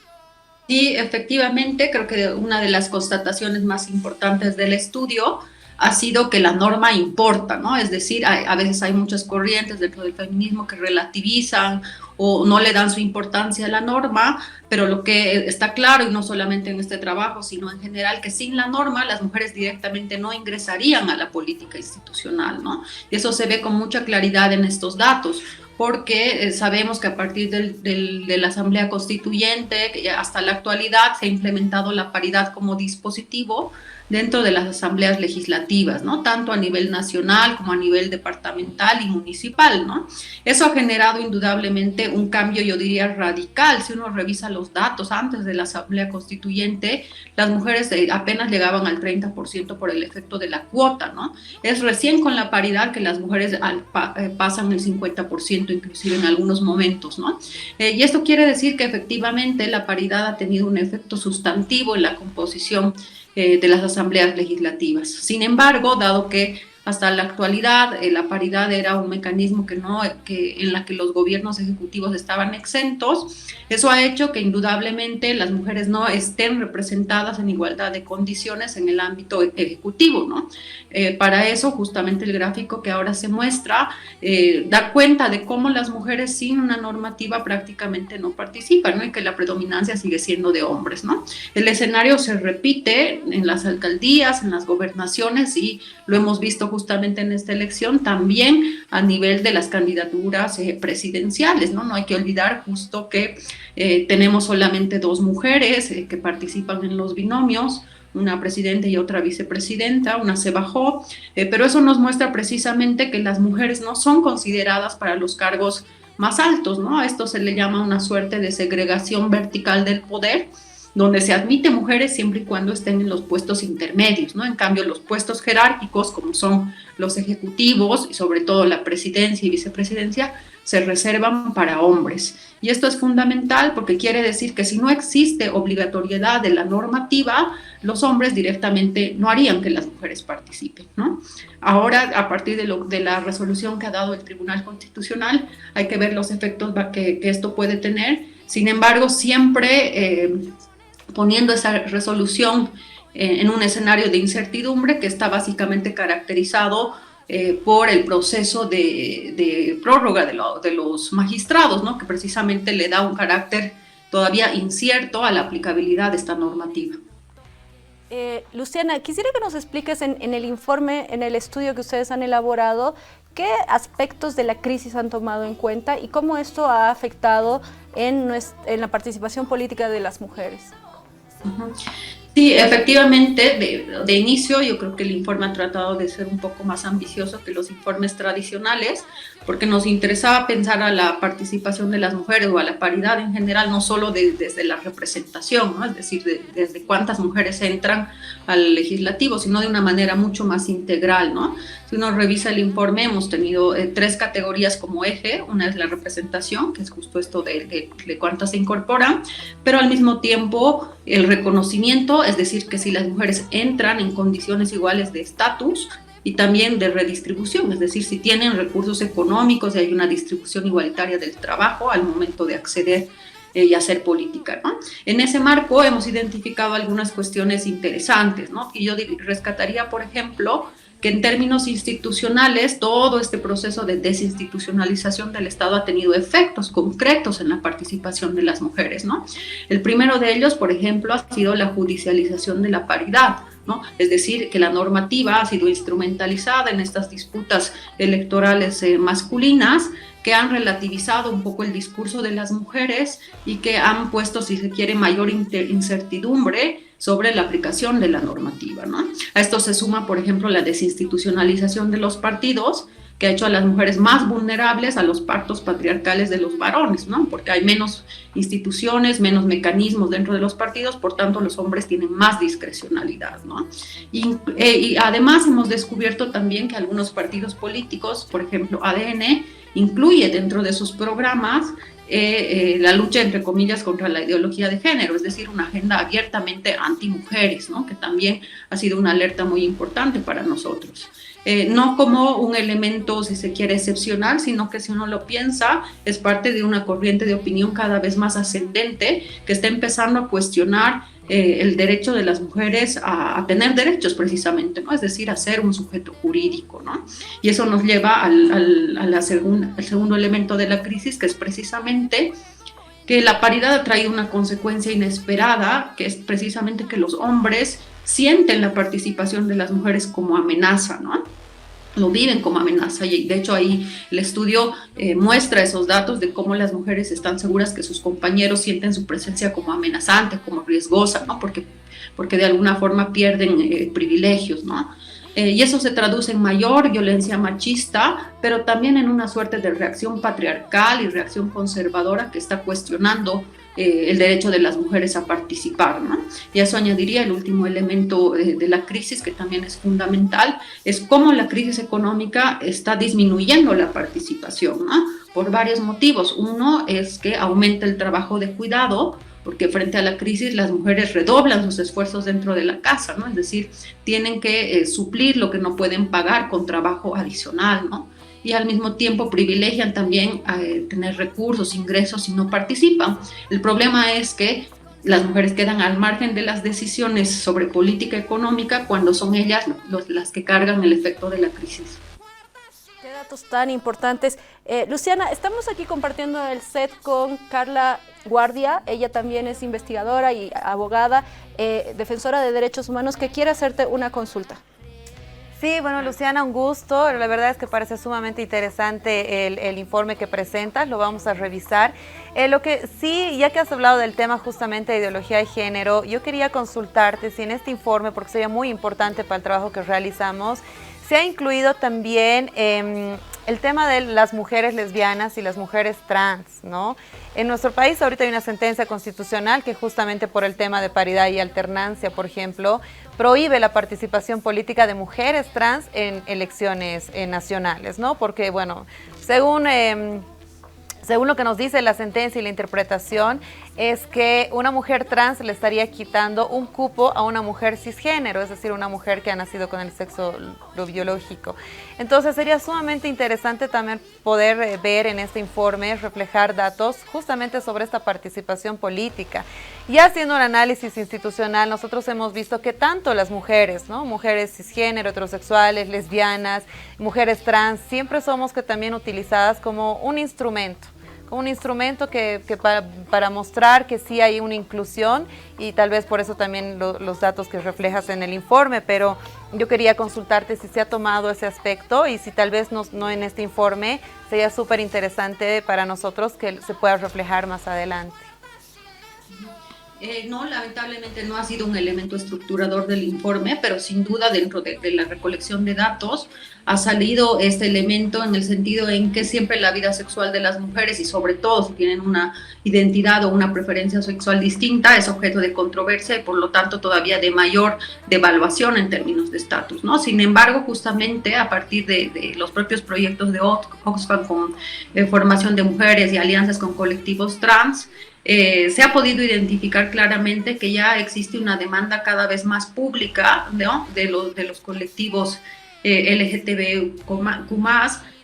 [SPEAKER 7] Sí, efectivamente, creo que una de las constataciones más importantes del estudio ha sido que la norma importa, ¿no? Es decir, a veces hay muchas corrientes dentro del feminismo que relativizan o no le dan su importancia a la norma, pero lo que está claro, y no solamente en este trabajo, sino en general, que sin la norma las mujeres directamente no ingresarían a la política institucional, ¿no? Y eso se ve con mucha claridad en estos datos, porque sabemos que a partir de la Asamblea Constituyente hasta la actualidad se ha implementado la paridad como dispositivo dentro de las asambleas legislativas, ¿no? Tanto a nivel nacional como a nivel departamental y municipal, ¿no? Eso ha generado indudablemente un cambio, yo diría, radical. Si uno revisa los datos antes de la Asamblea Constituyente, las mujeres apenas llegaban al 30% por el efecto de la cuota, ¿no? Es recién con la paridad que las mujeres pasan el 50%, inclusive en algunos momentos, ¿no? Y esto quiere decir que efectivamente la paridad ha tenido un efecto sustantivo en la composición de las asambleas legislativas. Sin embargo, dado que hasta la actualidad la paridad era un mecanismo en la que los gobiernos ejecutivos estaban exentos, eso ha hecho que indudablemente las mujeres no estén representadas en igualdad de condiciones en el ámbito ejecutivo, ¿no? Para eso, justamente el gráfico que ahora se muestra da cuenta de cómo las mujeres sin una normativa prácticamente no participan, ¿no? Y que la predominancia sigue siendo de hombres, ¿no? El escenario se repite en las alcaldías, en las gobernaciones, y lo hemos visto justamente en esta elección, también a nivel de las candidaturas presidenciales, ¿no? No hay que olvidar justo que tenemos solamente 2 mujeres que participan en los binomios, una presidenta y otra vicepresidenta, una se bajó, pero eso nos muestra precisamente que las mujeres no son consideradas para los cargos más altos, ¿no? A esto se le llama una suerte de segregación vertical del poder, donde se admite mujeres siempre y cuando estén en los puestos intermedios, ¿no? En cambio, los puestos jerárquicos, como son los ejecutivos y sobre todo la presidencia y vicepresidencia, se reservan para hombres. Y esto es fundamental porque quiere decir que si no existe obligatoriedad de la normativa, los hombres directamente no harían que las mujeres participen, ¿no? Ahora, a partir de la resolución que ha dado el Tribunal Constitucional, hay que ver los efectos que esto puede tener Sin embargo, siempre poniendo esa resolución en un escenario de incertidumbre que está básicamente caracterizado por el proceso de prórroga de los magistrados, ¿no? Que precisamente le da un carácter todavía incierto a la aplicabilidad de esta normativa.
[SPEAKER 2] Luciana, quisiera que nos expliques en el informe, en el estudio que ustedes han elaborado, qué aspectos de la crisis han tomado en cuenta y cómo esto ha afectado en la participación política de las mujeres.
[SPEAKER 7] Uh-huh. Sí, efectivamente, de inicio yo creo que el informe ha tratado de ser un poco más ambicioso que los informes tradicionales, porque nos interesaba pensar a la participación de las mujeres o a la paridad en general, no solo desde la representación, ¿no? Es decir, desde cuántas mujeres entran al legislativo, sino de una manera mucho más integral, ¿no? Si uno revisa el informe, hemos tenido 3 categorías como eje. Una es la representación, que es justo esto de cuántas se incorporan, pero al mismo tiempo el reconocimiento, es decir, que si las mujeres entran en condiciones iguales de estatus, y también de redistribución, es decir, si tienen recursos económicos y hay una distribución igualitaria del trabajo al momento de acceder y hacer política, ¿no? En ese marco hemos identificado algunas cuestiones interesantes, ¿no? Y yo rescataría, por ejemplo, que en términos institucionales todo este proceso de desinstitucionalización del Estado ha tenido efectos concretos en la participación de las mujeres, ¿no? El primero de ellos, por ejemplo, ha sido la judicialización de la paridad, ¿no? Es decir, que la normativa ha sido instrumentalizada en estas disputas electorales masculinas que han relativizado un poco el discurso de las mujeres y que han puesto, si se quiere, mayor incertidumbre sobre la aplicación de la normativa, ¿no? A esto se suma, por ejemplo, la desinstitucionalización de los partidos, que ha hecho a las mujeres más vulnerables a los pactos patriarcales de los varones, ¿no? Porque hay menos instituciones, menos mecanismos dentro de los partidos, por tanto los hombres tienen más discrecionalidad, ¿no? Y además hemos descubierto también que algunos partidos políticos, por ejemplo ADN, incluye dentro de sus programas la lucha, entre comillas, contra la ideología de género, es decir, una agenda abiertamente antimujeres, ¿no? Que también ha sido una alerta muy importante para nosotros. No como un elemento, si se quiere, excepcional, sino que si uno lo piensa, es parte de una corriente de opinión cada vez más ascendente que está empezando a cuestionar el derecho de las mujeres a tener derechos precisamente, ¿no? Es decir, a ser un sujeto jurídico, ¿no? Y eso nos lleva al segundo elemento de la crisis, que es precisamente que la paridad ha traído una consecuencia inesperada, que es precisamente que los hombres sienten la participación de las mujeres como amenaza, ¿no? Lo viven como amenaza, y de hecho ahí el estudio muestra esos datos de cómo las mujeres están seguras que sus compañeros sienten su presencia como amenazante, como riesgosa, ¿no? Porque de alguna forma pierden privilegios, ¿no? Y eso se traduce en mayor violencia machista, pero también en una suerte de reacción patriarcal y reacción conservadora que está cuestionando el derecho de las mujeres a participar, ¿no? Y a eso añadiría el último elemento de la crisis, que también es fundamental, es cómo la crisis económica está disminuyendo la participación, ¿no? Por varios motivos. Uno es que aumenta el trabajo de cuidado, porque frente a la crisis las mujeres redoblan sus esfuerzos dentro de la casa, ¿no? Es decir, tienen que suplir lo que no pueden pagar con trabajo adicional, ¿no? Y al mismo tiempo privilegian también tener recursos, ingresos y no participan. El problema es que las mujeres quedan al margen de las decisiones sobre política económica cuando son ellas las que cargan el efecto de la crisis.
[SPEAKER 2] Qué datos tan importantes. Luciana, estamos aquí compartiendo el set con Carla Guardia. Ella también es investigadora y abogada, defensora de derechos humanos, que quiere hacerte una consulta.
[SPEAKER 3] Sí, bueno, Luciana, un gusto. La verdad es que parece sumamente interesante el informe que presentas, lo vamos a revisar. Lo que sí, ya que has hablado del tema justamente de ideología de género, yo quería consultarte si en este informe, porque sería muy importante para el trabajo que realizamos, se ha incluido también el tema de las mujeres lesbianas y las mujeres trans, ¿no? En nuestro país ahorita hay una sentencia constitucional que justamente por el tema de paridad y alternancia, por ejemplo, prohíbe la participación política de mujeres trans en elecciones nacionales, ¿no? Porque, bueno, según Según lo que nos dice la sentencia y la interpretación, es que una mujer trans le estaría quitando un cupo a una mujer cisgénero, es decir, una mujer que ha nacido con el sexo lo biológico. Entonces sería sumamente interesante también poder ver en este informe, reflejar datos justamente sobre esta participación política. Y haciendo un análisis institucional, nosotros hemos visto que tanto las mujeres, ¿no? Mujeres cisgénero, heterosexuales, lesbianas, mujeres trans, siempre somos que también utilizadas como un instrumento que para mostrar que sí hay una inclusión, y tal vez por eso también los datos que reflejas en el informe, pero yo quería consultarte si se ha tomado ese aspecto y si tal vez no en este informe sería súper interesante para nosotros que se pueda reflejar más adelante.
[SPEAKER 7] No, lamentablemente no ha sido un elemento estructurador del informe, pero sin duda dentro de la recolección de datos ha salido este elemento en el sentido en que siempre la vida sexual de las mujeres, y sobre todo si tienen una identidad o una preferencia sexual distinta, es objeto de controversia y por lo tanto todavía de mayor devaluación en términos de estatus, ¿no? Sin embargo, justamente a partir de los propios proyectos de Oxfam con formación de mujeres y alianzas con colectivos trans, se ha podido identificar claramente que ya existe una demanda cada vez más pública, ¿no? de los colectivos LGTBQ+,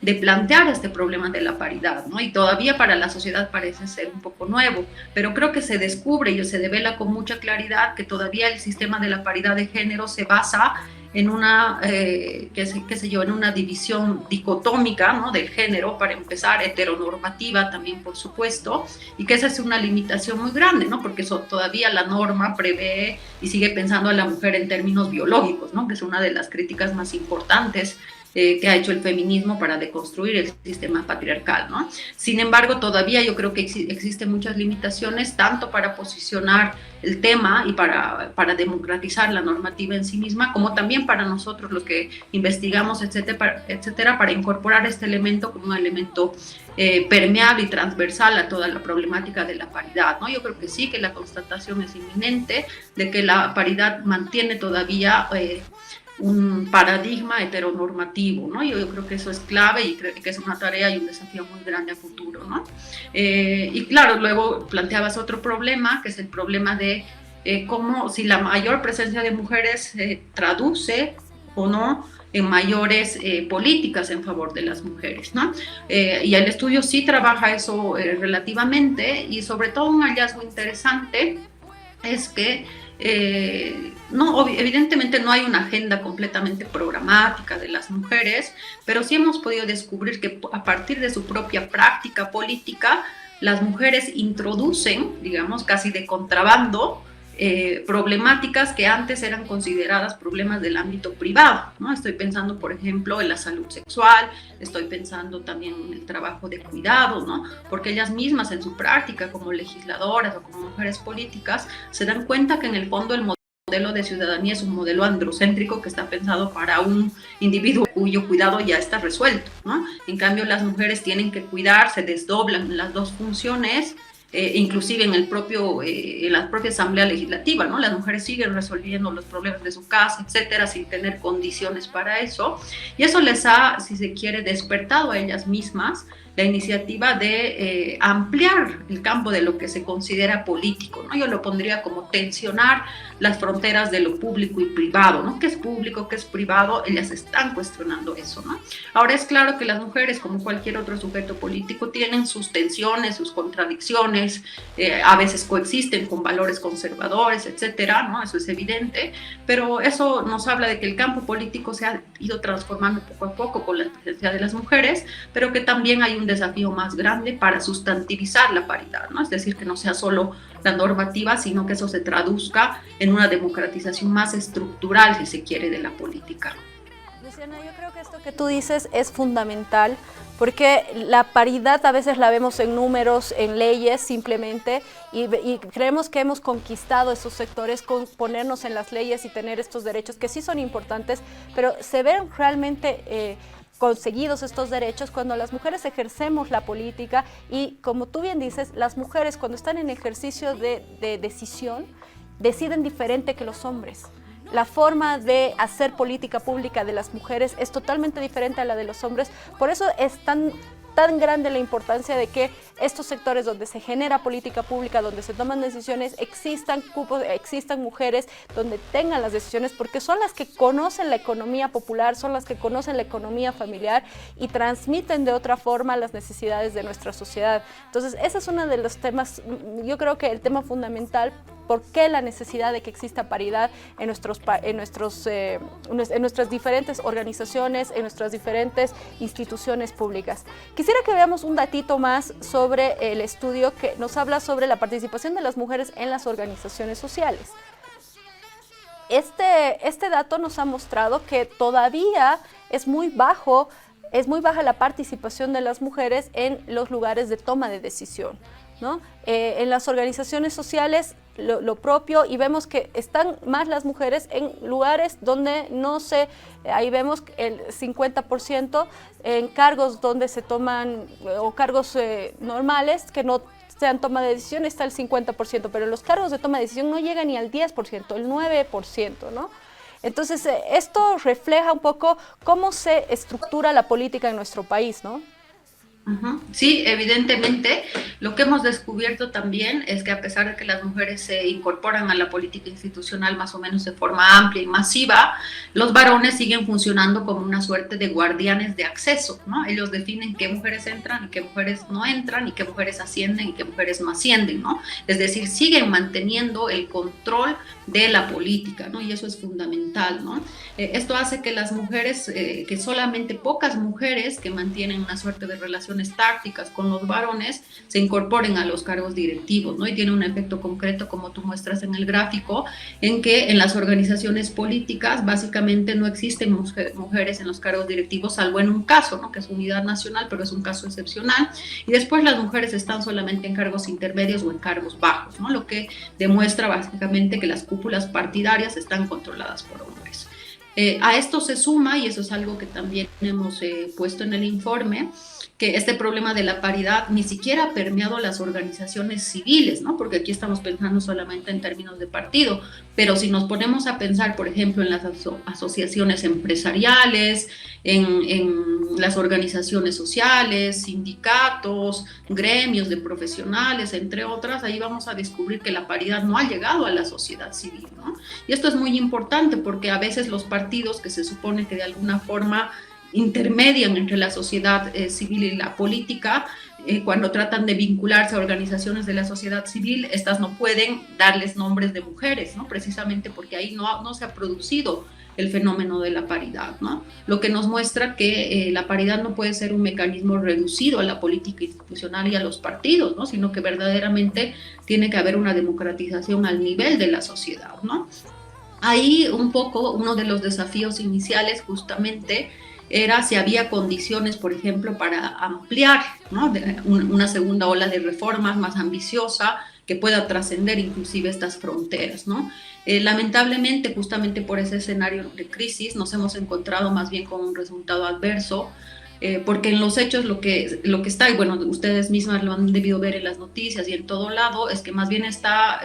[SPEAKER 7] de plantear este problema de la paridad, ¿no? Y todavía para la sociedad parece ser un poco nuevo, pero creo que se descubre y se devela con mucha claridad que todavía el sistema de la paridad de género se basa en una, en una división dicotómica, ¿no? Del género, para empezar, heteronormativa también, por supuesto, y que esa es una limitación muy grande, ¿no? Porque todavía la norma prevé y sigue pensando a la mujer en términos biológicos, ¿no? Que es una de las críticas más importantes que ha hecho el feminismo para deconstruir el sistema patriarcal, ¿no? Sin embargo, todavía yo creo que existen muchas limitaciones, tanto para posicionar el tema y para democratizar la normativa en sí misma, como también para nosotros los que investigamos, etcétera, para incorporar este elemento como un elemento permeable y transversal a toda la problemática de la paridad, ¿no? Yo creo que sí, que la constatación es inminente de que la paridad mantiene todavía un paradigma heteronormativo, ¿no? Yo creo que eso es clave y creo que es una tarea y un desafío muy grande a futuro, ¿no? Y claro, luego planteabas otro problema, que es el problema de cómo, si la mayor presencia de mujeres traduce o no en mayores políticas en favor de las mujeres, ¿no? Y el estudio sí trabaja eso relativamente, y sobre todo un hallazgo interesante es que evidentemente no hay una agenda completamente programática de las mujeres, pero sí hemos podido descubrir que a partir de su propia práctica política, las mujeres introducen, digamos, casi de contrabando, problemáticas que antes eran consideradas problemas del ámbito privado, ¿no? Estoy pensando, por ejemplo, en la salud sexual, estoy pensando también en el trabajo de cuidado, ¿no? Porque ellas mismas en su práctica como legisladoras o como mujeres políticas se dan cuenta que en el fondo el modelo de ciudadanía es un modelo androcéntrico que está pensado para un individuo cuyo cuidado ya está resuelto, ¿no? En cambio, las mujeres tienen que cuidar, se desdoblan en las dos funciones, inclusive en la propia Asamblea Legislativa, ¿no? Las mujeres siguen resolviendo los problemas de su casa, etcétera, sin tener condiciones para eso, y eso les ha, si se quiere, despertado a ellas mismas la iniciativa de ampliar el campo de lo que se considera político, ¿no? Yo lo pondría como tensionar las fronteras de lo público y privado, ¿no? ¿Qué es público, qué es privado? Ellas están cuestionando eso, ¿no? Ahora es claro que las mujeres, como cualquier otro sujeto político, tienen sus tensiones, sus contradicciones, a veces coexisten con valores conservadores, etcétera, ¿no? Eso es evidente, pero eso nos habla de que el campo político se ha ido transformando poco a poco con la presencia de las mujeres, pero que también hay un desafío más grande para sustantivizar la paridad, ¿no? Es decir, que no sea solo la normativa, sino que eso se traduzca en una democratización más estructural, si se quiere, de la política.
[SPEAKER 2] Luciana, yo creo que esto que tú dices es fundamental, porque la paridad a veces la vemos en números, en leyes simplemente, y creemos que hemos conquistado esos sectores con ponernos en las leyes y tener estos derechos que sí son importantes, pero se ven realmente conseguidos estos derechos cuando las mujeres ejercemos la política, y como tú bien dices, las mujeres cuando están en ejercicio de decisión deciden diferente que los hombres. La forma de hacer política pública de las mujeres es totalmente diferente a la de los hombres, por eso es tan tan grande la importancia de que estos sectores donde se genera política pública, donde se toman decisiones, existan cupos, existan mujeres donde tengan las decisiones, porque son las que conocen la economía popular, son las que conocen la economía familiar y transmiten de otra forma las necesidades de nuestra sociedad. Entonces, ese es uno de los temas, yo creo que el tema fundamental. ¿Por qué la necesidad de que exista paridad en nuestras diferentes organizaciones, en nuestras diferentes instituciones públicas? Quisiera que veamos un datito más sobre el estudio que nos habla sobre la participación de las mujeres en las organizaciones sociales. Este dato nos ha mostrado que todavía es muy baja la participación de las mujeres en los lugares de toma de decisión, ¿no? En las organizaciones sociales lo propio, y vemos que están más las mujeres en lugares donde ahí vemos el 50% en cargos donde se toman, o cargos normales que no sean toma de decisión, está el 50%, pero los cargos de toma de decisión no llegan ni al 10%, el 9%, ¿no? Entonces, esto refleja un poco cómo se estructura la política en nuestro país, ¿no?
[SPEAKER 7] Sí, evidentemente, lo que hemos descubierto también es que a pesar de que las mujeres se incorporan a la política institucional más o menos de forma amplia y masiva, los varones siguen funcionando como una suerte de guardianes de acceso, ¿no? Ellos definen qué mujeres entran y qué mujeres no entran, y qué mujeres ascienden y qué mujeres no ascienden, ¿no? Es decir, siguen manteniendo el control de la política, ¿no? Y eso es fundamental, ¿no? Esto hace que las mujeres, que solamente pocas mujeres que mantienen una suerte de relación tácticas con los varones se incorporen a los cargos directivos, ¿no? Y tiene un efecto concreto, como tú muestras en el gráfico, en que en las organizaciones políticas básicamente no existen mujeres en los cargos directivos, salvo en un caso, ¿no? Que es Unidad Nacional, pero es un caso excepcional, y después las mujeres están solamente en cargos intermedios o en cargos bajos, ¿no? Lo que demuestra básicamente que las cúpulas partidarias están controladas por hombres. A esto se suma, y eso es algo que también hemos puesto en el informe, que este problema de la paridad ni siquiera ha permeado a las organizaciones civiles, ¿no? Porque aquí estamos pensando solamente en términos de partido, pero si nos ponemos a pensar, por ejemplo, en las asociaciones empresariales, en las organizaciones sociales, sindicatos, gremios de profesionales, entre otras, ahí vamos a descubrir que la paridad no ha llegado a la sociedad civil, ¿no? Y esto es muy importante porque a veces los partidos, que se supone que de alguna forma intermedian entre la sociedad civil y la política, cuando tratan de vincularse a organizaciones de la sociedad civil, estas no pueden darles nombres de mujeres, ¿no? Precisamente porque ahí no se ha producido el fenómeno de la paridad, ¿no? Lo que nos muestra que la paridad no puede ser un mecanismo reducido a la política institucional y a los partidos, ¿no? Sino que verdaderamente tiene que haber una democratización al nivel de la sociedad, ¿no? Ahí un poco uno de los desafíos iniciales justamente era si había condiciones, por ejemplo, para ampliar, ¿no? Una segunda ola de reformas más ambiciosa que pueda trascender inclusive estas fronteras, ¿no? Lamentablemente, justamente por ese escenario de crisis, nos hemos encontrado más bien con un resultado adverso, porque en los hechos lo que está, y bueno, ustedes mismas lo han debido ver en las noticias y en todo lado, es que más bien está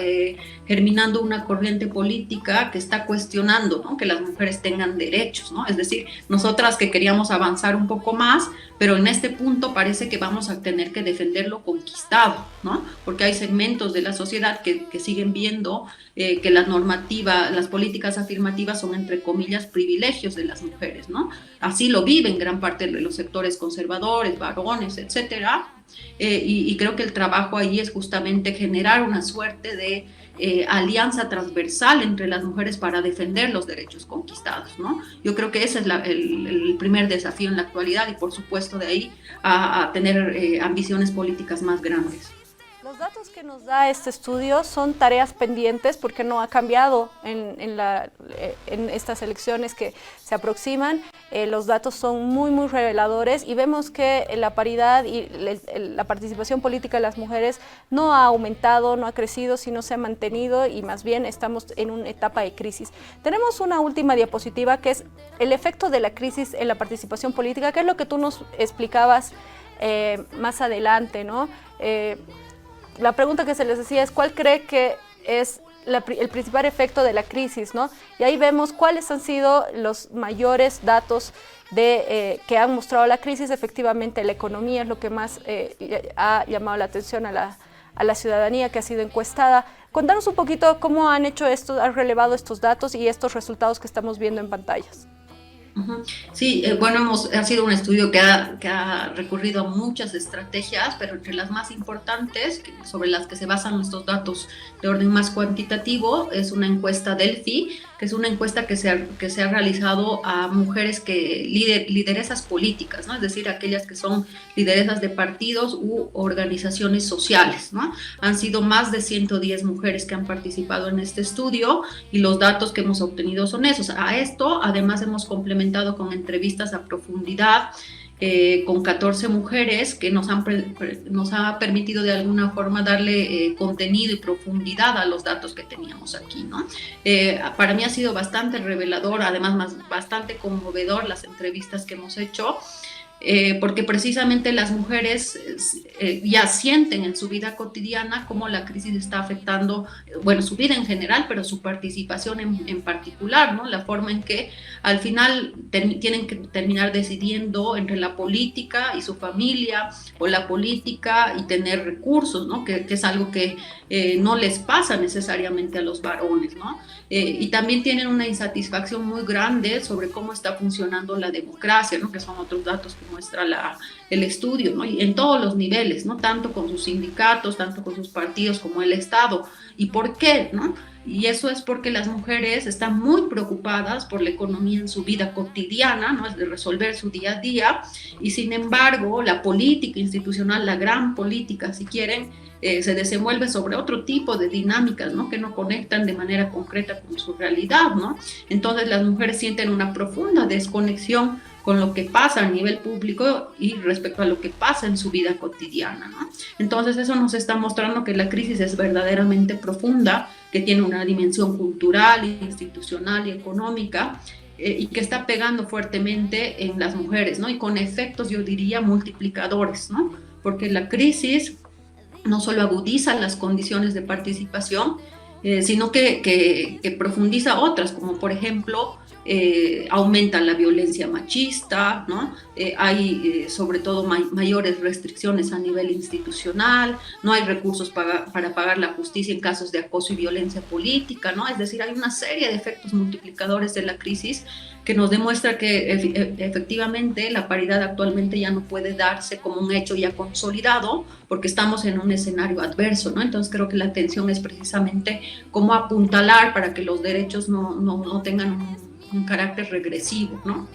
[SPEAKER 7] germinando una corriente política que está cuestionando, ¿no? Que las mujeres tengan derechos, ¿no? Es decir, nosotras que queríamos avanzar un poco más, pero en este punto parece que vamos a tener que defender lo conquistado, ¿no? Porque hay segmentos de la sociedad que siguen viendo que la normativa, las políticas afirmativas son, entre comillas, privilegios de las mujeres, ¿no? Así lo viven gran parte de los sectores conservadores, varones, etcétera, y creo que el trabajo ahí es justamente generar una suerte de alianza transversal entre las mujeres para defender los derechos conquistados, ¿no? Yo creo que ese es el primer desafío en la actualidad, y por supuesto de ahí a tener ambiciones políticas más grandes.
[SPEAKER 2] Los datos que nos da este estudio son tareas pendientes porque no ha cambiado en estas elecciones que se aproximan. Los datos son muy reveladores y vemos que la paridad y la participación política de las mujeres no ha aumentado, no ha crecido, sino se ha mantenido, y más bien estamos en una etapa de crisis. Tenemos una última diapositiva que es el efecto de la crisis en la participación política, que es lo que tú nos explicabas más adelante, ¿no? La pregunta que se les decía es: ¿cuál cree que es el principal efecto de la crisis, ¿no? Y ahí vemos cuáles han sido los mayores datos que han mostrado la crisis. Efectivamente, la economía es lo que más ha llamado la atención a la ciudadanía que ha sido encuestada. Contanos un poquito cómo han hecho esto, han relevado estos datos y estos resultados que estamos viendo en pantallas.
[SPEAKER 7] Sí, bueno, ha sido un estudio que ha recurrido a muchas estrategias, pero entre las más importantes, sobre las que se basan nuestros datos de orden más cuantitativo, es una encuesta Delphi, que es una encuesta que se ha realizado a mujeres lideresas políticas, ¿no? Es decir, aquellas que son lideresas de partidos u organizaciones sociales, ¿no? Han sido más de 110 mujeres que han participado en este estudio y los datos que hemos obtenido son esos. A esto, además, hemos complementado con entrevistas a profundidad con 14 mujeres que nos ha permitido de alguna forma darle contenido y profundidad a los datos que teníamos aquí, ¿no? Para mí ha sido bastante revelador, además bastante conmovedor las entrevistas que hemos hecho, porque precisamente las mujeres ya sienten en su vida cotidiana cómo la crisis está afectando, bueno, su vida en general, pero su participación en particular, ¿no? La forma en que al final tienen que terminar decidiendo entre la política y su familia, o la política y tener recursos, ¿no? Que es algo que no les pasa necesariamente a los varones, ¿no? Y también tienen una insatisfacción muy grande sobre cómo está funcionando la democracia, ¿no? Que son otros datos que muestra el estudio, ¿no? Y en todos los niveles, ¿no? Tanto con sus sindicatos, tanto con sus partidos como el Estado. ¿Y por qué, no? Y eso es porque las mujeres están muy preocupadas por la economía en su vida cotidiana, ¿no? Es de resolver su día a día, y sin embargo la política institucional, la gran política, si quieren, se desenvuelve sobre otro tipo de dinámicas, ¿no? Que no conectan de manera concreta con su realidad, ¿no? Entonces las mujeres sienten una profunda desconexión con lo que pasa a nivel público y respecto a lo que pasa en su vida cotidiana, ¿no? Entonces eso nos está mostrando que la crisis es verdaderamente profunda, que tiene una dimensión cultural, institucional y económica, y que está pegando fuertemente en las mujeres, ¿no? Y con efectos, yo diría, multiplicadores, ¿no? Porque la crisis no solo agudiza las condiciones de participación, sino que profundiza otras, como por ejemplo, aumenta la violencia machista, ¿no? Hay sobre todo mayores restricciones a nivel institucional, no hay recursos para pagar la justicia en casos de acoso y violencia política, ¿no? Es decir, hay una serie de efectos multiplicadores de la crisis que nos demuestra que efectivamente la paridad actualmente ya no puede darse como un hecho ya consolidado, porque estamos en un escenario adverso, ¿no? Entonces creo que la atención es precisamente cómo apuntalar para que los derechos no tengan un carácter regresivo, ¿no?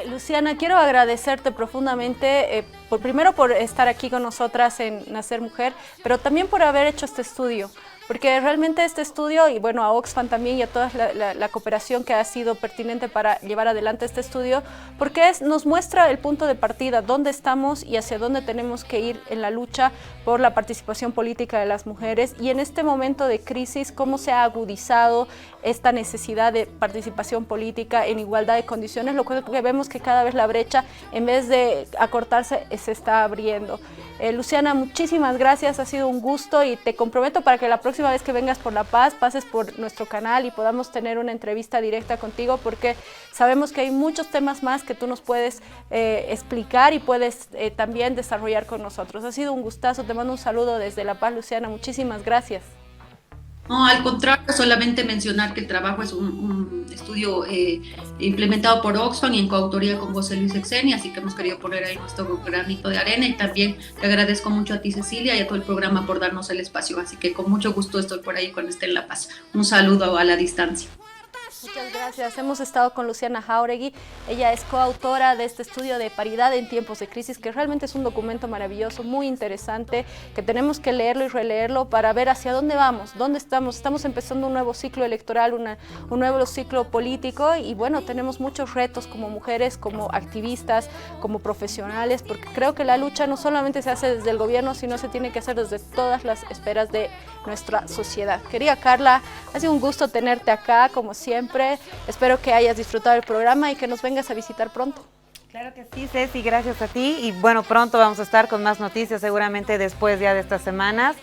[SPEAKER 2] Luciana, quiero agradecerte profundamente, primero por estar aquí con nosotras en Nacer Mujer, pero también por haber hecho este estudio, porque realmente este estudio, y bueno, a Oxfam también y a toda la cooperación que ha sido pertinente para llevar adelante este estudio, porque nos muestra el punto de partida, dónde estamos y hacia dónde tenemos que ir en la lucha por la participación política de las mujeres, y en este momento de crisis, cómo se ha agudizado esta necesidad de participación política en igualdad de condiciones, lo que vemos que cada vez la brecha, en vez de acortarse, se está abriendo. Luciana, muchísimas gracias, ha sido un gusto, y te comprometo para que la próxima vez que vengas por La Paz pases por nuestro canal y podamos tener una entrevista directa contigo, porque sabemos que hay muchos temas más que tú nos puedes explicar y puedes también desarrollar con nosotros. Ha sido un gustazo, te mando un saludo desde La Paz, Luciana, muchísimas gracias.
[SPEAKER 7] No, al contrario, solamente mencionar que el trabajo es un estudio implementado por Oxfam y en coautoría con José Luis Exeni, así que hemos querido poner ahí nuestro granito de arena, y también te agradezco mucho a ti, Cecilia, y a todo el programa por darnos el espacio, así que con mucho gusto estoy por ahí cuando esté en La Paz. Un saludo a la distancia.
[SPEAKER 2] Muchas gracias. Hemos estado con Luciana Jáuregui. Ella es coautora de este estudio de paridad en tiempos de crisis, que realmente es un documento maravilloso, muy interesante, que tenemos que leerlo y releerlo para ver hacia dónde vamos, dónde estamos. Estamos empezando un nuevo ciclo electoral, un nuevo ciclo político, y bueno, tenemos muchos retos como mujeres, como activistas, como profesionales, porque creo que la lucha no solamente se hace desde el gobierno, sino se tiene que hacer desde todas las esferas de nuestra sociedad. Querida Carla, ha sido un gusto tenerte acá, como siempre. Espero que hayas disfrutado el programa y que nos vengas a visitar pronto.
[SPEAKER 3] Claro que sí, Ceci, gracias a ti. Y bueno, pronto vamos a estar con más noticias, seguramente después ya de estas semanas.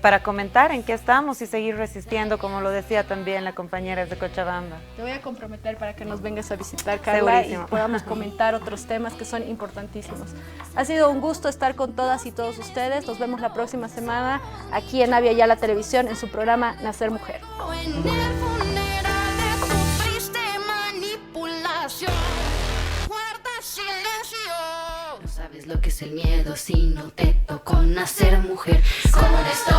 [SPEAKER 3] para comentar en qué estamos y seguir resistiendo, como lo decía también la compañera de Cochabamba.
[SPEAKER 2] Te voy a comprometer para que nos vengas a visitar, Carla,
[SPEAKER 3] Segurísimo.
[SPEAKER 2] y podamos comentar otros temas que son importantísimos. Ha sido un gusto estar con todas y todos ustedes. Nos vemos la próxima semana aquí en Avia Yala Televisión en su programa Nacer Mujer.
[SPEAKER 5] En el funeral de tu triste manipulación, guarda silencio.
[SPEAKER 1] No sabes lo que es el miedo si no te tocó nacer mujer. Como una historia